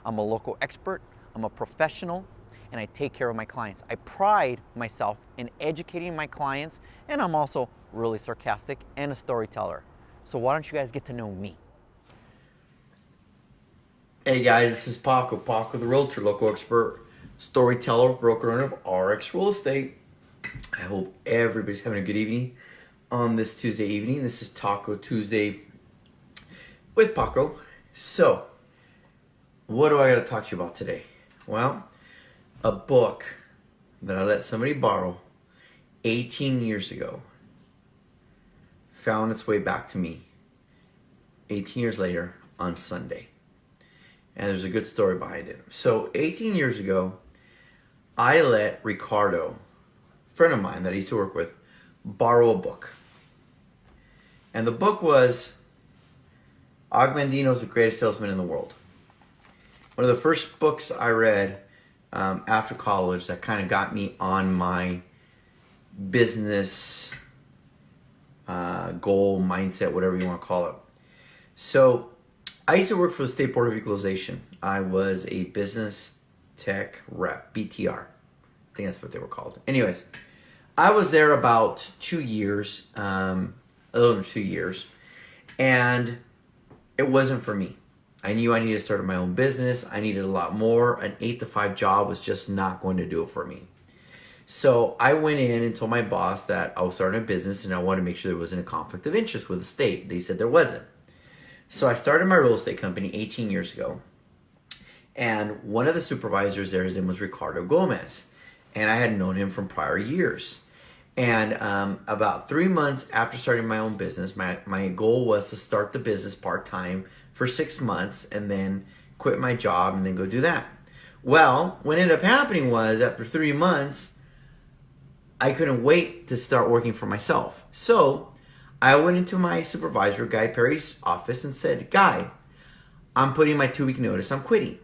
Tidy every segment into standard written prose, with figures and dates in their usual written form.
I'm a local expert, I'm a professional, and I take care of my clients. I pride myself in educating my clients, and I'm also really sarcastic and a storyteller. So why don't you guys get to know me? Hey guys, this is Paco the realtor, local expert, storyteller, broker owner of RX Real Estate. I hope everybody's having a good evening on this Tuesday evening. This is Taco Tuesday with Paco. So, what do I got to talk to you about today? Well, a book that I let somebody borrow 18 years ago found its way back to me 18 years later on Sunday. And there's a good story behind it. So 18 years ago, I let Ricardo, a friend of mine that I used to work with, borrow a book. And the book was Og Mandino's The Greatest Salesman in the World. One of the first books I read after college that kind of got me on my business goal, mindset, whatever you want to call it. So I used to work for the State Board of Equalization. I was a business tech rep, BTR. I think that's what they were called. Anyways, I was there about 2 years, a little over 2 years, and it wasn't for me. I knew I needed to start my own business. I needed a lot more. An 8 to 5 job was just not going to do it for me. So I went in and told my boss that I was starting a business and I wanted to make sure there wasn't a conflict of interest with the state. They said there wasn't. So I started my real estate company 18 years ago. And one of the supervisors there, his name was Ricardo Gomez. And I had known him from prior years. And about 3 months after starting my own business, my goal was to start the business part-time for 6 months and then quit my job and then go do that. Well, what ended up happening was after 3 months, I couldn't wait to start working for myself. So I went into my supervisor, Guy Perry's office, and said, Guy, I'm putting my 2-week notice. I'm quitting.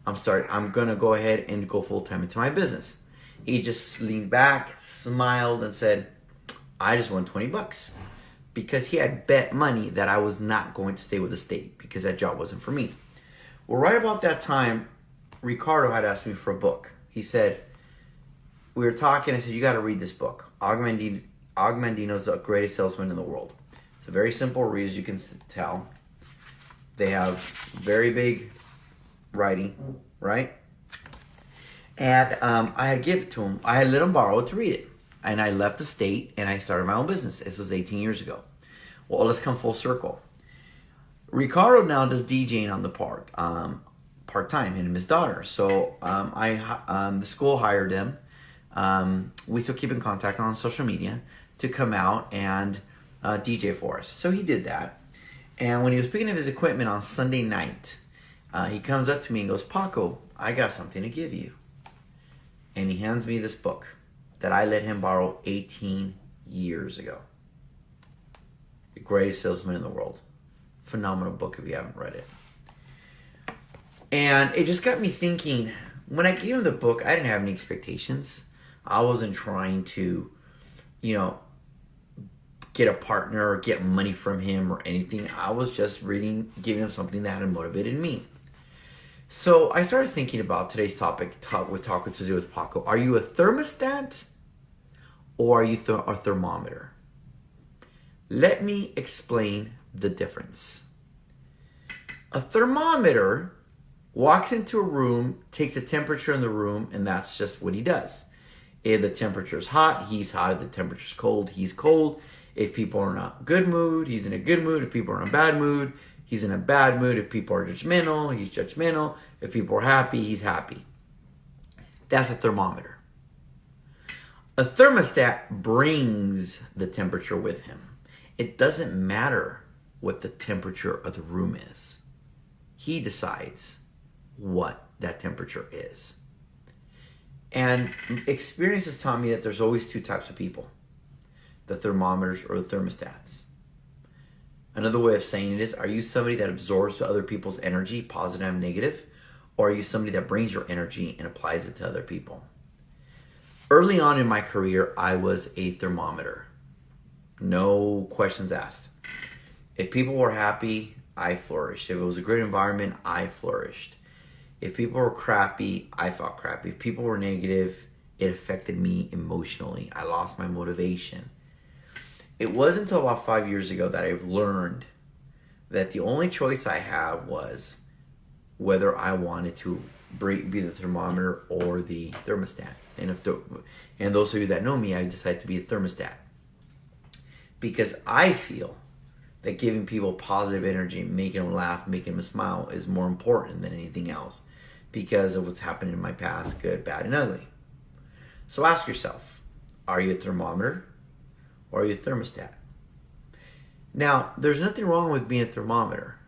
I'm going to go ahead and go full-time into my business. He just leaned back, smiled, and said, I just won $20 because he had bet money that I was not going to stay with the state because that job wasn't for me. Well, right about that time, Ricardo had asked me for a book. He said, we were talking, I said, you got to read this book, Og Mandino's The Greatest Salesman in the World. It's a very simple read, as you can tell. They have very big writing, right? And I had given it to him. I had let him borrow it to read it. And I left the state and I started my own business. This was 18 years ago. Well, let's come full circle. Ricardo now does DJing on the part-time, him and his daughter. So the school hired him. We still keep in contact on social media to come out and DJ for us. So he did that. And when he was picking up his equipment on Sunday night, he comes up to me and goes, Paco, I got something to give you. And he hands me this book that I let him borrow 18 years ago. The Greatest Salesman in the World. Phenomenal book if you haven't read it. And it just got me thinking, when I gave him the book, I didn't have any expectations. I wasn't trying to, get a partner or get money from him or anything. I was just giving him something that had motivated me. So I started thinking about today's topic with Taco Tuesday with Paco. Are you a thermostat or are you a thermometer? Let me explain the difference. A thermometer walks into a room, takes a temperature in the room, and that's just what he does. If the temperature's hot, he's hot. If the temperature's cold, he's cold. If people are in a good mood, he's in a good mood. If people are in a bad mood, he's in a bad mood. If people are judgmental, he's judgmental. If people are happy, he's happy. That's a thermometer. A thermostat brings the temperature with him. It doesn't matter what the temperature of the room is. He decides what that temperature is. And experience has taught me that there's always 2 types of people. The thermometers or the thermostats. Another way of saying it is, are you somebody that absorbs other people's energy, positive and negative? Or are you somebody that brings your energy and applies it to other people? Early on in my career, I was a thermometer. No questions asked. If people were happy, I flourished. If it was a great environment, I flourished. If people were crappy, I felt crappy. If people were negative, it affected me emotionally. I lost my motivation. It wasn't until about 5 years ago that I've learned that the only choice I have was whether I wanted to be the thermometer or the thermostat. And those of you that know me, I decided to be a thermostat. Because I feel that giving people positive energy, making them laugh, making them smile is more important than anything else because of what's happened in my past, good, bad, and ugly. So ask yourself, are you a thermometer or are you a thermostat? Now, there's nothing wrong with being a thermometer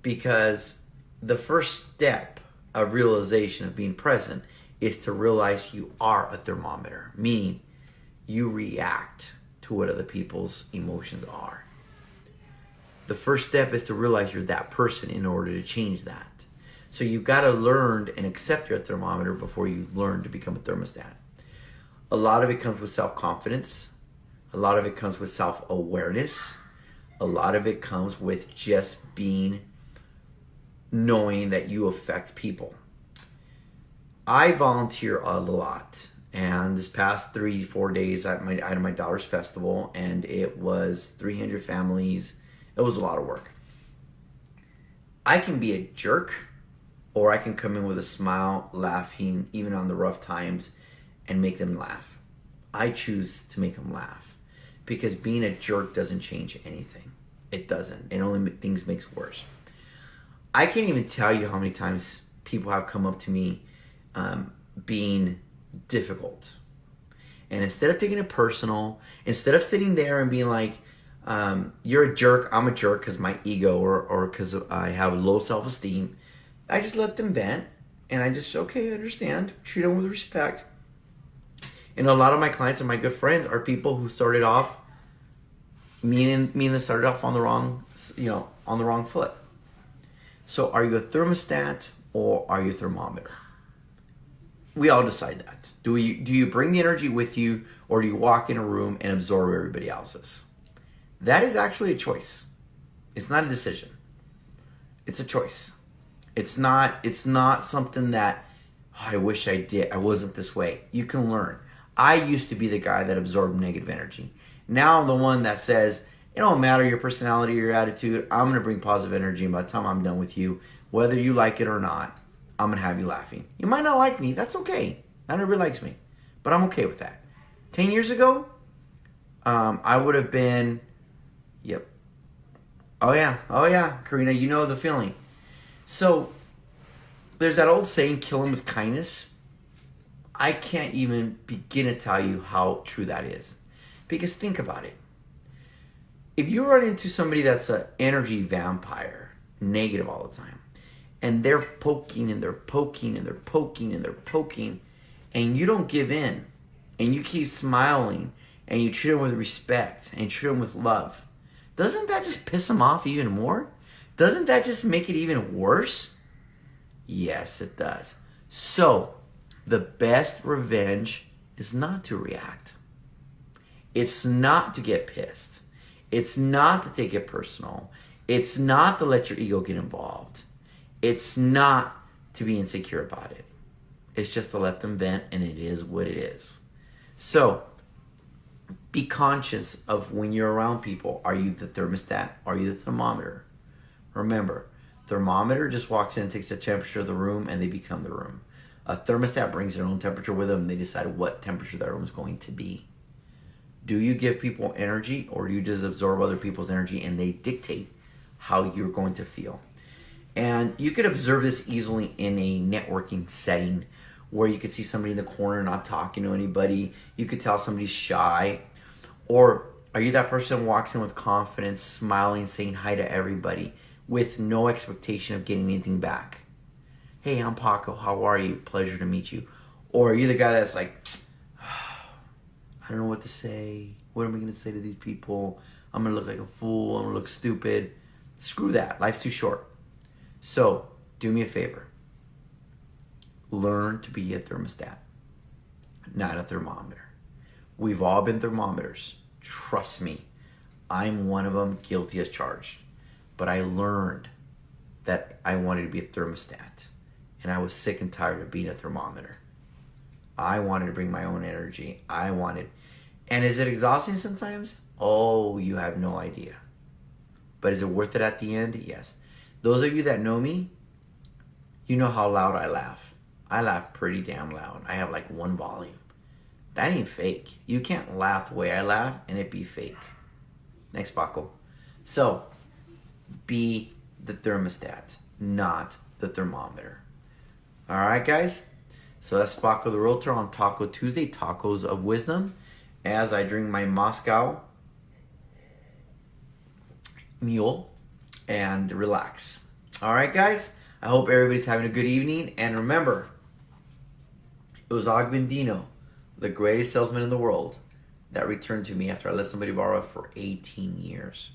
because the first step of realization of being present is to realize you are a thermometer, meaning you react to what other people's emotions are. The first step is to realize you're that person in order to change that. So you've got to learn and accept your thermometer before you learn to become a thermostat. A lot of it comes with self-confidence. A lot of it comes with self-awareness. A lot of it comes with just knowing that you affect people. I volunteer a lot. And this past 3-4 days, I had my daughter's festival, and it was 300 families. It was a lot of work. I can be a jerk, or I can come in with a smile, laughing, even on the rough times, and make them laugh. I choose to make them laugh because being a jerk doesn't change anything. It doesn't. It only things makes worse. I can't even tell you how many times people have come up to me being difficult. And instead of taking it personal, instead of sitting there and being like, you're a jerk, I'm a jerk because my ego or because I have low self-esteem, I just let them vent. And I just, okay, I understand. Treat them with respect. And a lot of my clients and my good friends are people who started off, that started off on the wrong foot. So are you a thermostat or are you a thermometer? We all decide that. Do you bring the energy with you, or do you walk in a room and absorb everybody else's? That is actually a choice. It's not a decision. It's a choice. It's not something that, oh, I wish I did. I wasn't this way. You can learn. I used to be the guy that absorbed negative energy. Now I'm the one that says, it don't matter your personality or your attitude. I'm going to bring positive energy, and by the time I'm done with you, whether you like it or not, I'm going to have you laughing. You might not like me. That's okay. Not everybody likes me. But I'm okay with that. 10 years ago, I would have been, yep. Oh yeah, Karina, you know the feeling. So, there's that old saying, kill him with kindness. I can't even begin to tell you how true that is. Because think about it. If you run into somebody that's an energy vampire, negative all the time, and they're poking and they're poking and they're poking and they're poking, and you don't give in, and you keep smiling, and you treat them with respect, and treat them with love, doesn't that just piss them off even more? Doesn't that just make it even worse? Yes, it does. So, the best revenge is not to react. It's not to get pissed. It's not to take it personal. It's not to let your ego get involved. It's not to be insecure about it. It's just to let them vent, and it is what it is. So, be conscious of when you're around people. Are you the thermostat? Are you the thermometer? Remember, thermometer just walks in and takes the temperature of the room, and they become the room. A thermostat brings their own temperature with them, and they decide what temperature that room is going to be. Do you give people energy, or do you just absorb other people's energy and they dictate how you're going to feel? And you could observe this easily in a networking setting where you could see somebody in the corner not talking to anybody. You could tell somebody's shy. Or are you that person who walks in with confidence, smiling, saying hi to everybody with no expectation of getting anything back? Hey, I'm Paco. How are you? Pleasure to meet you. Or are you the guy that's like, I don't know what to say. What am I going to say to these people? I'm going to look like a fool. I'm going to look stupid. Screw that. Life's too short. So, do me a favor. Learn to be a thermostat, not a thermometer. We've all been thermometers. Trust me. I'm one of them, guilty as charged. But I learned that I wanted to be a thermostat and I was sick and tired of being a thermometer. I wanted to bring my own energy. And is it exhausting sometimes? Oh, you have no idea. But is it worth it at the end? Yes. Those of you that know me, you know how loud I laugh. I laugh pretty damn loud. I have like one volume. That ain't fake. You can't laugh the way I laugh and it be fake. Next, Paco. So, be the thermostat, not the thermometer. All right, guys? So that's Paco the Realtor on Taco Tuesday, Tacos of Wisdom, as I drink my Moscow Mule and relax. All right, guys? I hope everybody's having a good evening. And remember, it was Agbendino, the greatest salesman in the world, that returned to me after I let somebody borrow it for 18 years.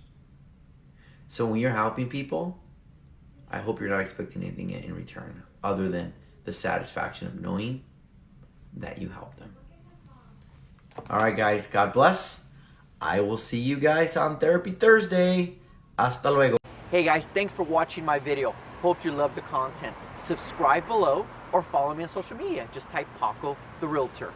So when you're helping people, I hope you're not expecting anything in return other than the satisfaction of knowing that you helped them. All right, guys. God bless. I will see you guys on Therapy Thursday. Hasta luego. Hey, guys. Thanks for watching my video. Hope you love the content. Subscribe below or follow me on social media. Just type Paco the Realtor.